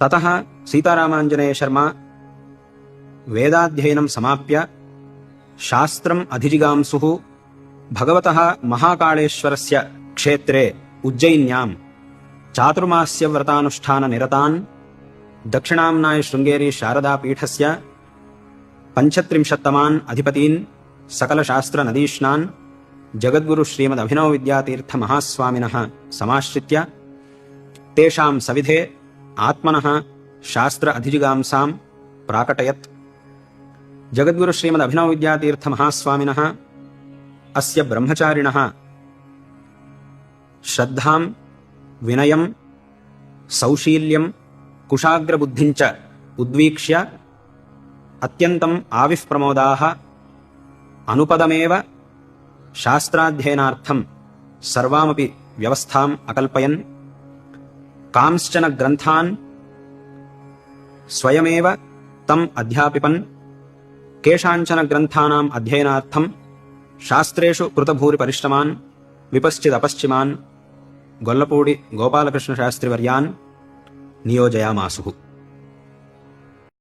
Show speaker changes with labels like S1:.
S1: ततः सीतारामाञ्जनेयशर्मा वेदाध्ययनं समाप्य शास्त्रम् अधिजिगांसुः भगवतः महाकाळेश्वरस्य क्षेत्रे उज्जयिन्यां चातुर्मास्यव्रतानुष्ठाननिरतान् दक्षिणाम्नाय शृङ्गेरी शारदापीठस्य 35तमान् अधिपतीन् सकलशास्त्रनदीष्णान् जगद्गुरु श्रीमदभिनवविद्यातीर्थमहास्वामिनः समाश्रित्य तेषां सविधे आत्मनः शास्त्र अधिजिगांसां प्राकटयत्। जगद्गुरु श्रीमदभिनवविद्यातीर्थमहास्वामिनः अस्य ब्रह्मचारिणः श्रद्धां विनयं सौशील्यं कुशाग्रबुद्धिञ्च उद्वीक्ष्य अत्यन्तम् आविःप्रमोदाः अनुपदमेव शास्त्राध्ययनार्थं सर्वामपि व्यवस्थाम् अकल्पयन् कांश्चन ग्रन्थान् स्वयमेव तम् अध्यापिपन् केषाञ्चन ग्रन्थानाम् अध्ययनार्थं शास्त्रेषु कृतभूरिपरिश्रमान् विपश्चिदपश्चिमान् गोल्लपूडि गोपालकृष्णशास्त्रिवर्यान् नियोजयामासुः।